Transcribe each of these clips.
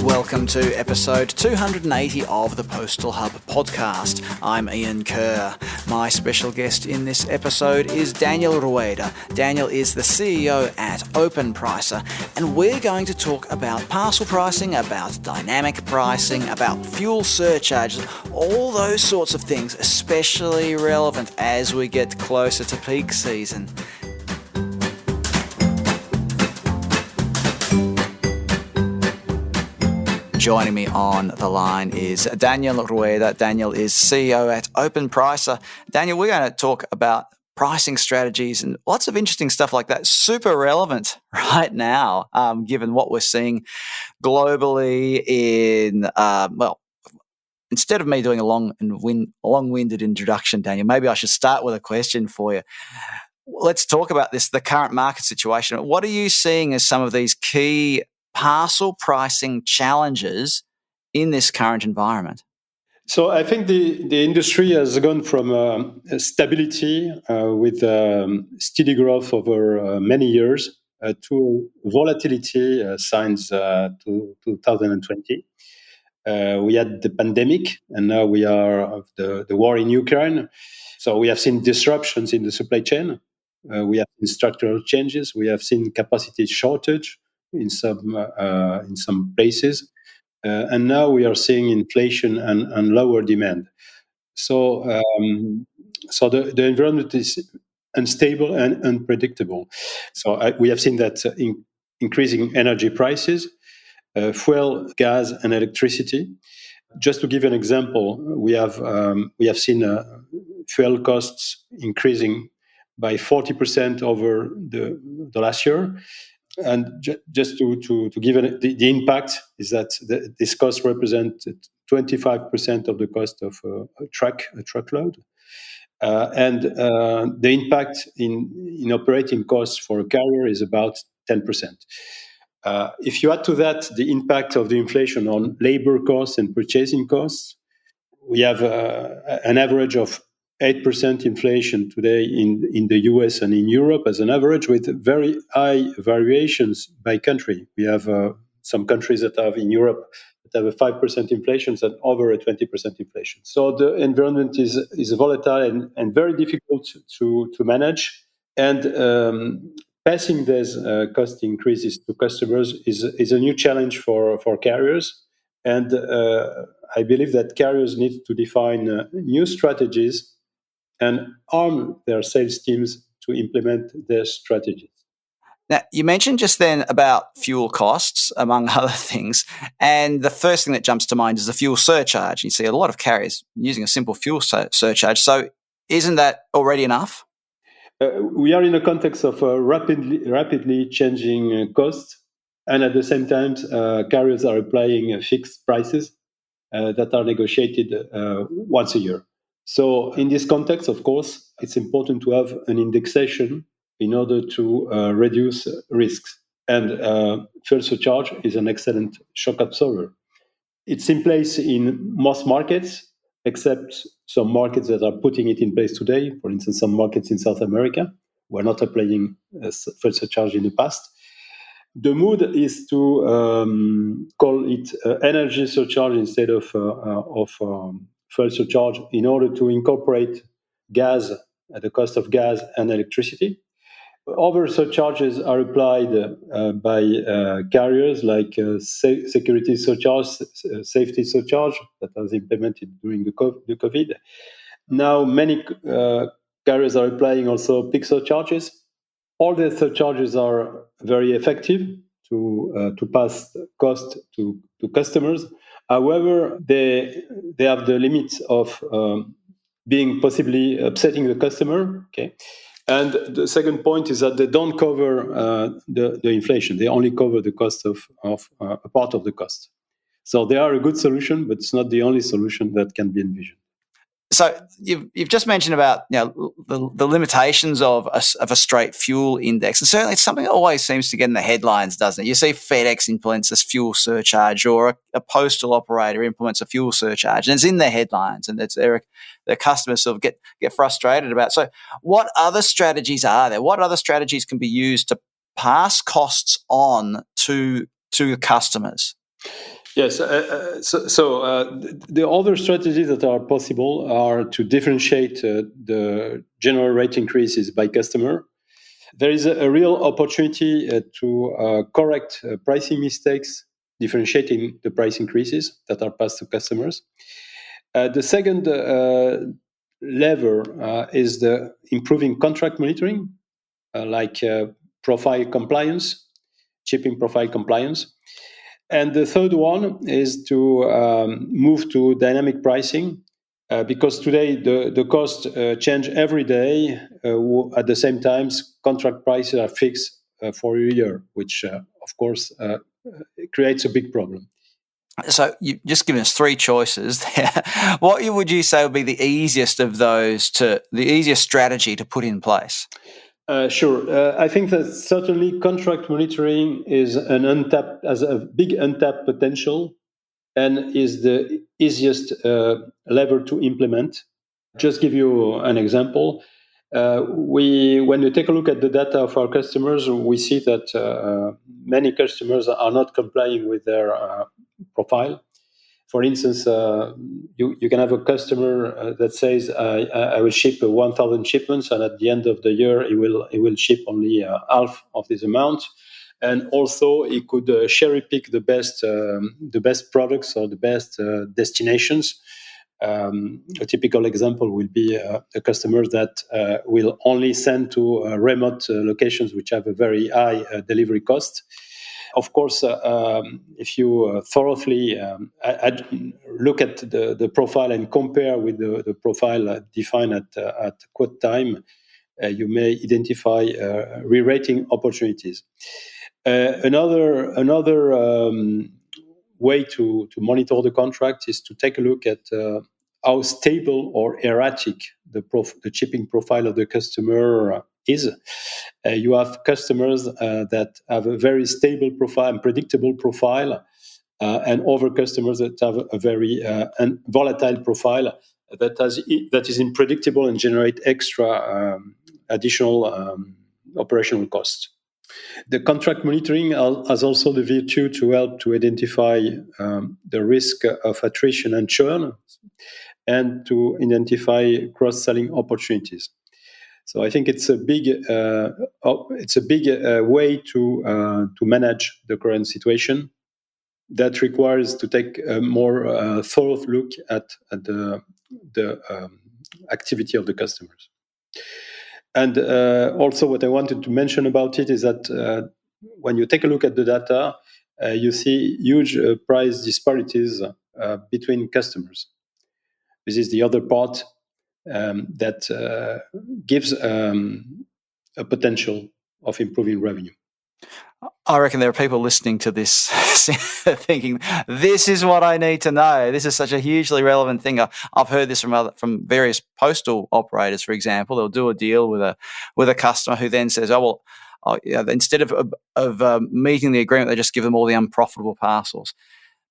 Welcome to episode 280 of the Postal Hub podcast. I'm Ian Kerr. My special guest in this episode is Daniel Rueda. Daniel is the CEO at OpenPricer, and we're going to talk about parcel pricing, about dynamic pricing, about fuel surcharges, all those sorts of things, especially relevant as we get closer to peak season. Joining me on the line is Daniel Rueda. Daniel is CEO at OpenPricer. Daniel, we're going to talk about pricing strategies and lots of interesting stuff like that. Super relevant right now, given what we're seeing globally in, instead of me doing a long-winded introduction, Daniel, maybe I should start with a question for you. Let's talk about the current market situation. What are you seeing as some of these key parcel pricing challenges in this current environment? So I think the industry has gone from stability with steady growth over many years to volatility since 2020. We had the pandemic, and now we are the war in Ukraine. So we have seen disruptions in the supply chain. We have seen structural changes. We have seen capacity shortage in some places. And now we are seeing inflation and lower demand. So the environment is unstable and unpredictable. So we have seen that increasing energy prices, fuel, gas, and electricity. Just to give an example, we have seen fuel costs increasing by 40% over the last year. And just to give the impact is that this cost represents 25% of the cost of a truckload. And the impact in operating costs for a carrier is about 10%. If you add to that the impact of the inflation on labor costs and purchasing costs, we have an average of 8% inflation today in the US and in Europe as an average, with very high variations by country. We have some countries that have in Europe that have a 5% inflation and over a 20% inflation. So the environment is volatile and very difficult to manage. And passing these cost increases to customers is a new challenge for carriers. And I believe that carriers need to define new strategies and arm their sales teams to implement their strategies. Now, you mentioned just then about fuel costs, among other things, and the first thing that jumps to mind is the fuel surcharge. You see a lot of carriers using a simple fuel surcharge. So isn't that already enough? We are in a context of rapidly changing costs, and at the same time, carriers are applying fixed prices that are negotiated once a year. So in this context, of course, it's important to have an indexation in order to reduce risks. And fuel surcharge is an excellent shock absorber. It's in place in most markets, except some markets that are putting it in place today. For instance, some markets in South America were not applying fuel surcharge in the past. The mood is to call it energy surcharge instead of fuel surcharge, in order to incorporate gas at the cost of gas and electricity. Other surcharges are applied by carriers, like security surcharge, safety surcharge that was implemented during the COVID. Now many carriers are applying also peak surcharges. All the surcharges are very effective to pass cost to customers. However, they have the limits of being possibly upsetting the customer. Okay, and the second point is that they don't cover the inflation. They only cover the cost of a part of the cost. So they are a good solution, but it's not the only solution that can be envisioned. So you've just mentioned about the limitations of a straight fuel index, and certainly it's something that always seems to get in the headlines, doesn't it? You see FedEx implements this fuel surcharge, or a postal operator implements a fuel surcharge, and it's in their headlines, and their customers sort of get frustrated about it. So, what other strategies are there? What other strategies can be used to pass costs on to customers? Yes. The other strategies that are possible are to differentiate the general rate increases by customer. There is a real opportunity to correct pricing mistakes, differentiating the price increases that are passed to customers. The second lever is the improving contract monitoring, like profile compliance, shipping profile compliance. And the third one is to move to dynamic pricing, because today the costs change every day. At the same time, contract prices are fixed for a year, which of course creates a big problem. So you just given us three choices there. What would you say would be the easiest of those the easiest strategy to put in place? Sure. I think that certainly contract monitoring is has a big untapped potential, and is the easiest lever to implement. Just give you an example. When we take a look at the data of our customers, we see that many customers are not complying with their profile. For instance, you can have a customer that says, I will ship 1,000 shipments, and at the end of the year, he will ship only half of this amount. And also, he could cherry pick the best products or the best destinations. A typical example will be a customer that will only send to remote locations which have a very high delivery cost. Of course, if you thoroughly look at the profile and compare with the profile defined at quote time, you may identify re-rating opportunities. Another way to monitor the contract is to take a look at how stable or erratic the shipping profile of the customer is. You have customers that have a very stable profile and predictable profile, and other customers that have a very volatile profile that is unpredictable and generate extra additional operational costs. The contract monitoring has also the virtue to help to identify the risk of attrition and churn, and to identify cross-selling opportunities. So I think it's a big way to manage the current situation that requires to take a more thorough look at the activity of the customers. And also, what I wanted to mention about it is that when you take a look at the data, you see huge price disparities between customers. This is the other part that gives a potential of improving revenue. I reckon there are people listening to this thinking, this is what I need to know. This is such a hugely relevant thing. I've heard this from various postal operators, for example. They'll do a deal with a customer who then says, instead of meeting the agreement, they just give them all the unprofitable parcels.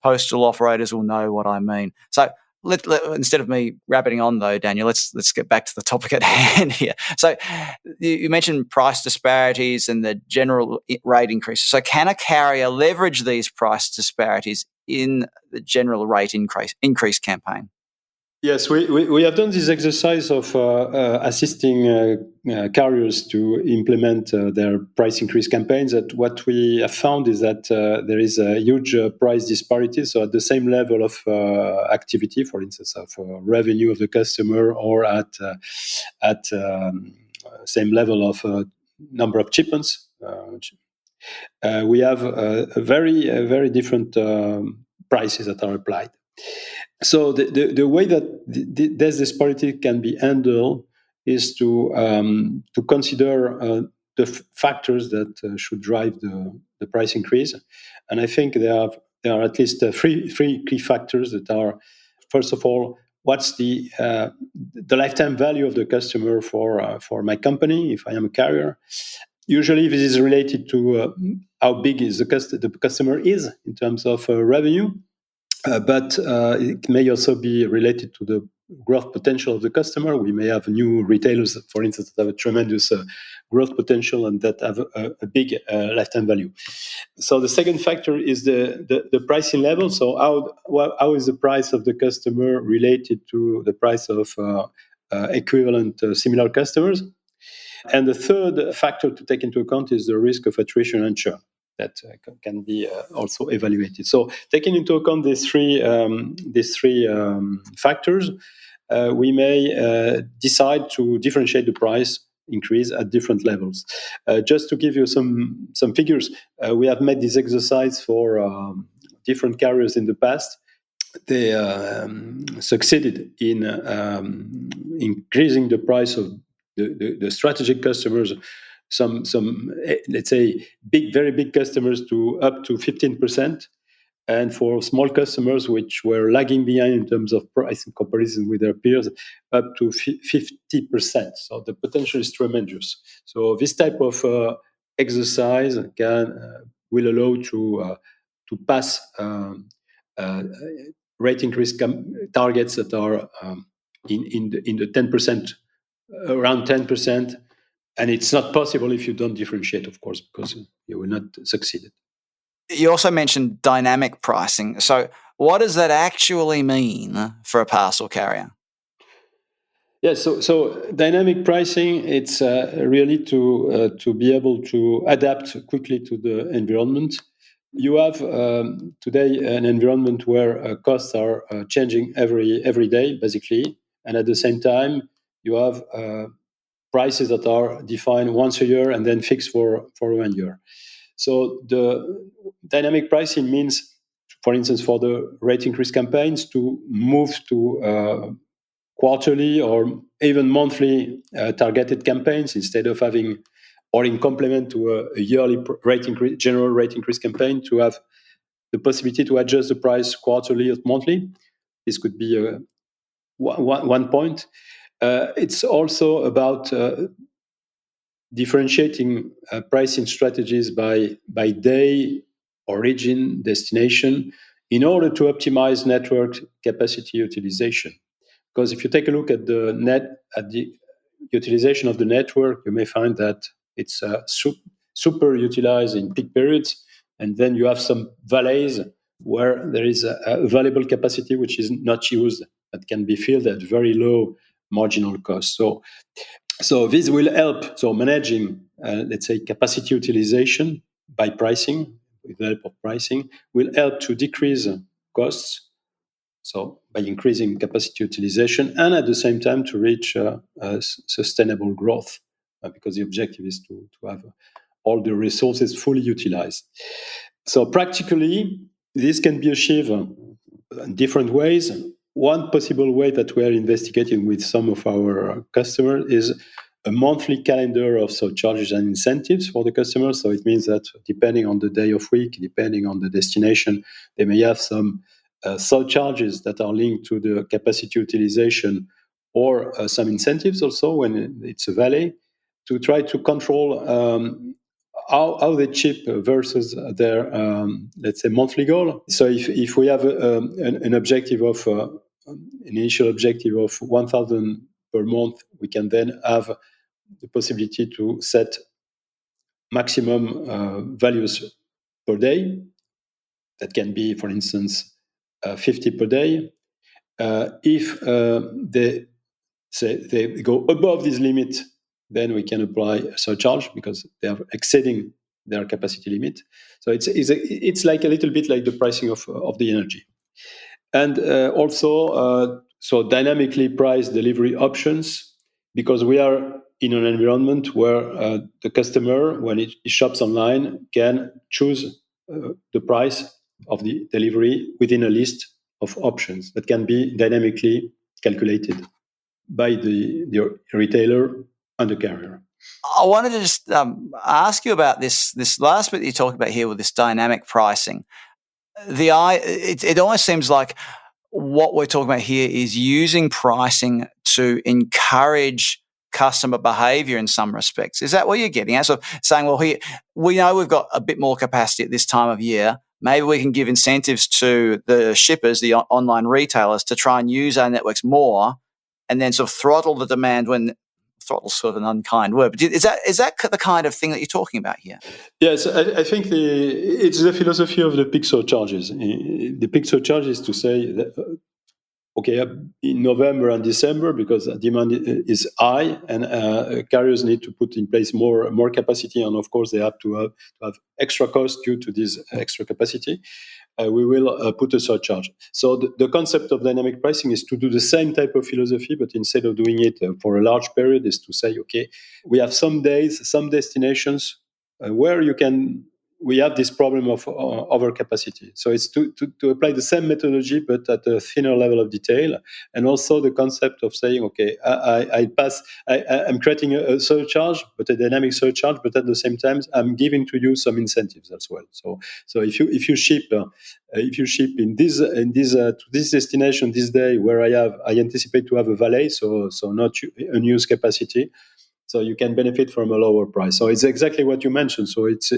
Postal operators will know what I mean. So instead of me rabbiting on, though, Daniel, let's get back to the topic at hand here. So you mentioned price disparities and the general rate increases. So can a carrier leverage these price disparities in the general rate increase campaign? Yes, we have done this exercise of assisting carriers to implement their price increase campaigns. That what we have found is that there is a huge price disparity. So at the same level of activity, for instance, of revenue of the customer, or at same level of number of shipments, we have very different prices that are applied. So the way that this disparity can be handled is to consider the factors that should drive the price increase, and I think there are at least three key factors that are, first of all, what's the lifetime value of the customer for my company if I am a carrier. Usually, this is related to how big is the customer is in terms of revenue, but it may also be related to the growth potential of the customer. We may have new retailers, for instance, that have a tremendous growth potential and that have a big lifetime value. So the second factor is the pricing level. So how is the price of the customer related to the price of equivalent similar customers? And the third factor to take into account is the risk of attrition and churn that can be also evaluated. So taking into account these three factors, we may decide to differentiate the price increase at different levels. Just to give you some figures, we have made this exercise for different carriers in the past. They succeeded in increasing the price of the strategic customers, some let's say very big customers to up to 15%, and for small customers which were lagging behind in terms of price in comparison with their peers, up to 50%. So the potential is tremendous. So this type of exercise will allow to pass rate increase targets that are in the 10%, around 10%. And it's not possible if you don't differentiate, of course, because you will not succeed. You also mentioned dynamic pricing. So what does that actually mean for a parcel carrier? Yeah, so dynamic pricing, it's really to be able to adapt quickly to the environment. You have today an environment where costs are changing every day, basically, and at the same time, you have prices that are defined once a year and then fixed for 1 year. So the dynamic pricing means, for instance, for the rate increase campaigns, to move to quarterly or even monthly targeted campaigns instead of having, or in complement to a yearly rate increase, general rate increase campaign, to have the possibility to adjust the price quarterly or monthly. This could be one point. It's also about differentiating pricing strategies by day, origin, destination, in order to optimize network capacity utilization. Because if you take a look at the utilization of the network, you may find that it's super utilized in peak periods, and then you have some valleys where there is a available capacity which is not used, that can be filled at very low marginal cost. So this will help. So managing, let's say, capacity utilization by pricing, with the help of pricing, will help to decrease costs. So by increasing capacity utilization and at the same time to reach sustainable growth, because the objective is to have all the resources fully utilized. So practically, this can be achieved in different ways. One possible way that we are investigating with some of our customers is a monthly calendar of surcharges and incentives for the customers. So it means that depending on the day of week, depending on the destination, they may have some surcharges that are linked to the capacity utilization, or some incentives also when it's a valley, to try to control how they chip versus their, let's say, monthly goal. So if we have an objective of an initial objective of 1,000 per month, we can then have the possibility to set maximum values per day. That can be, for instance, 50 per day. If they go above this limit, then we can apply a surcharge because they are exceeding their capacity limit. So it's like a little bit like the pricing of the energy. And also, so dynamically priced delivery options, because we are in an environment where the customer, when he shops online, can choose the price of the delivery within a list of options that can be dynamically calculated by the retailer and the carrier. I wanted to just ask you about this last bit you talked about here with this dynamic pricing. It almost seems like what we're talking about here is using pricing to encourage customer behavior in some respects. Is that what you're getting at? So saying, well, here, we know we've got a bit more capacity at this time of year. Maybe we can give incentives to the shippers, the online retailers, to try and use our networks more, and then sort of throttle the demand when throttle's sort of an unkind word. But is that the kind of thing that you're talking about here? Yes, I think it's the philosophy of the peak surcharges. The peak surcharge is to say that, okay, in November and December, because demand is high and carriers need to put in place more capacity, and of course they have to have extra cost due to this extra capacity. We will put a surcharge. So the concept of dynamic pricing is to do the same type of philosophy, but instead of doing it for a large period, is to say, okay, we have some days, some destinations where we have this problem of overcapacity. So it's to apply the same methodology, but at a thinner level of detail. And also the concept of saying, okay, I'm creating a surcharge, but a dynamic surcharge, but at the same time, I'm giving to you some incentives as well. So if you ship in this to this destination this day where I anticipate to have a valet, so not unused capacity, so you can benefit from a lower price. So it's exactly what you mentioned. So it's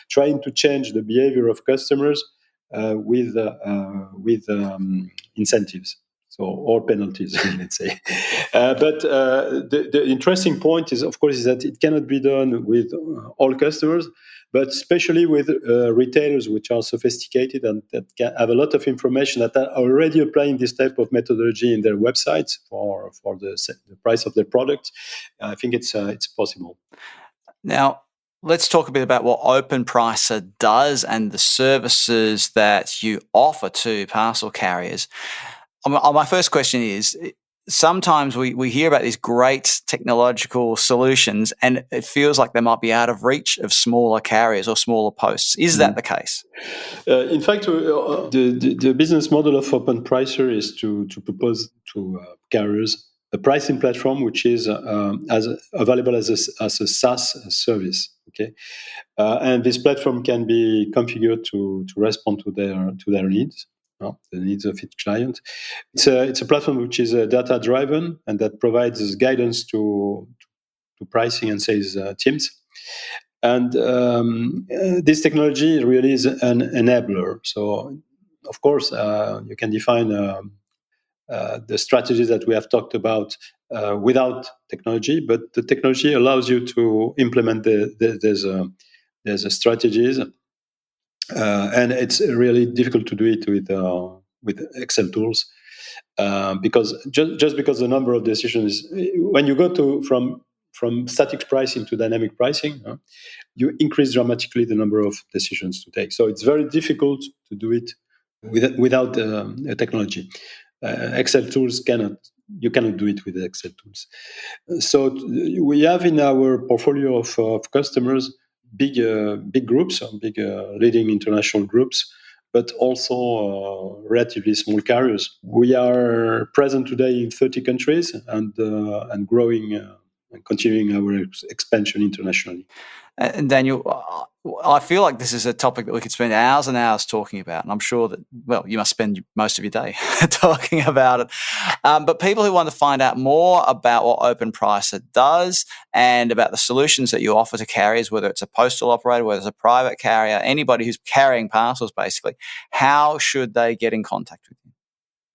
trying to change the behavior of customers with incentives, so or penalties, let's say. But the interesting point is, of course, is that it cannot be done with all customers, but especially with retailers which are sophisticated and that have a lot of information that are already applying this type of methodology in their websites for the price of their product. I think it's possible. Now, let's talk a bit about what OpenPricer does and the services that you offer to parcel carriers. My first question is, sometimes we hear about these great technological solutions and it feels like they might be out of reach of smaller carriers or smaller posts. Is that the case? In fact, the business model of OpenPricer is to propose to carriers a pricing platform which is available as a SaaS service. Okay, and this platform can be configured to respond to their needs. The needs of each client. It's a platform which is data driven and that provides guidance to pricing and sales teams. And this technology really is an enabler. So, of course, you can define the strategies that we have talked about without technology, but the technology allows you to implement there's strategies. And it's really difficult to do it with Excel tools because just because the number of decisions, when you go from static pricing to dynamic pricing, you increase dramatically the number of decisions to take. So it's very difficult to do it without technology. Excel tools you cannot do it with Excel tools. So we have in our portfolio of customers big groups, big leading international groups, but also relatively small carriers. We are present today in 30 countries and growing and continuing our expansion internationally. And Daniel, I feel like this is a topic that we could spend hours and hours talking about, and I'm sure that, well, you must spend most of your day talking about it. But people who want to find out more about what OpenPricer does and about the solutions that you offer to carriers, whether it's a postal operator, whether it's a private carrier, anybody who's carrying parcels, basically, how should they get in contact with you?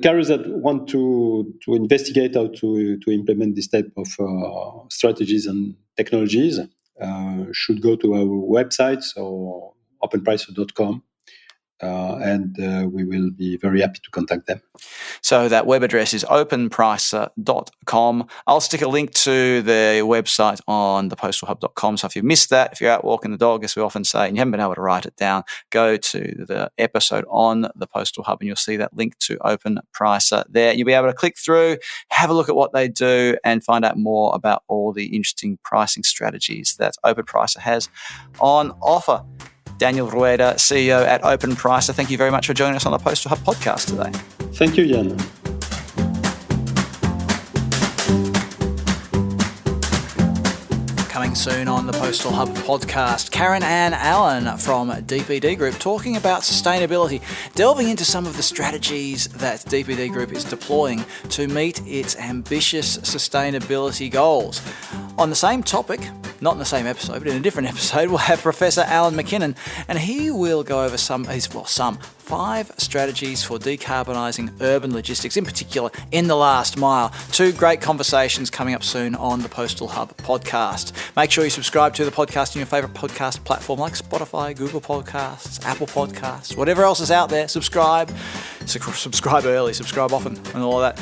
Carriers that want to investigate how to implement this type of strategies and technologies should go to our website, so openpricer.com, and we will be very happy to contact them. So that web address is openpricer.com. I'll stick a link to the website on thepostalhub.com. So if you missed that, if you're out walking the dog, as we often say, and you haven't been able to write it down, go to the episode on the Postal Hub and you'll see that link to OpenPricer there. You'll be able to click through, have a look at what they do, and find out more about all the interesting pricing strategies that OpenPricer has on offer. Daniel Rueda, CEO at OpenPricer, thank you very much for joining us on the Postal Hub podcast today. Thank you, Jan. Coming soon on the Postal Hub podcast. Karen and Alan from DPD Group talking about sustainability, delving into some of the strategies that DPD Group is deploying to meet its ambitious sustainability goals. On the same topic, not in the same episode, but in a different episode, we'll have Professor Alan McKinnon, and he will go over some 5 strategies for decarbonising urban logistics, in particular in the last mile. 2 great conversations coming up soon on the Postal Hub podcast. Make sure you subscribe to the podcast in your favourite podcast platform like Spotify, Google Podcasts, Apple Podcasts, whatever else is out there. Subscribe early, subscribe often, and all of that.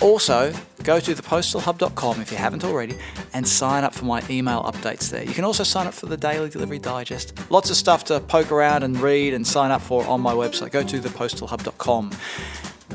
Also, go to thepostalhub.com if you haven't already and sign up for my email updates there. You can also sign up for the Daily Delivery Digest. Lots of stuff to poke around and read and sign up for on my website. Go to thepostalhub.com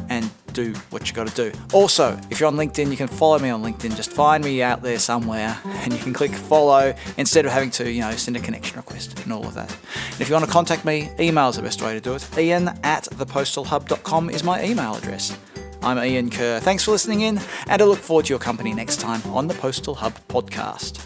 and do what you got to do. Also, if you're on LinkedIn, you can follow me on LinkedIn. Just find me out there somewhere and you can click follow instead of having to, send a connection request and all of that. And if you want to contact me, email is the best way to do it. ian@thepostalhub.com is my email address. I'm Ian Kerr. Thanks for listening in, and I look forward to your company next time on the Postal Hub podcast.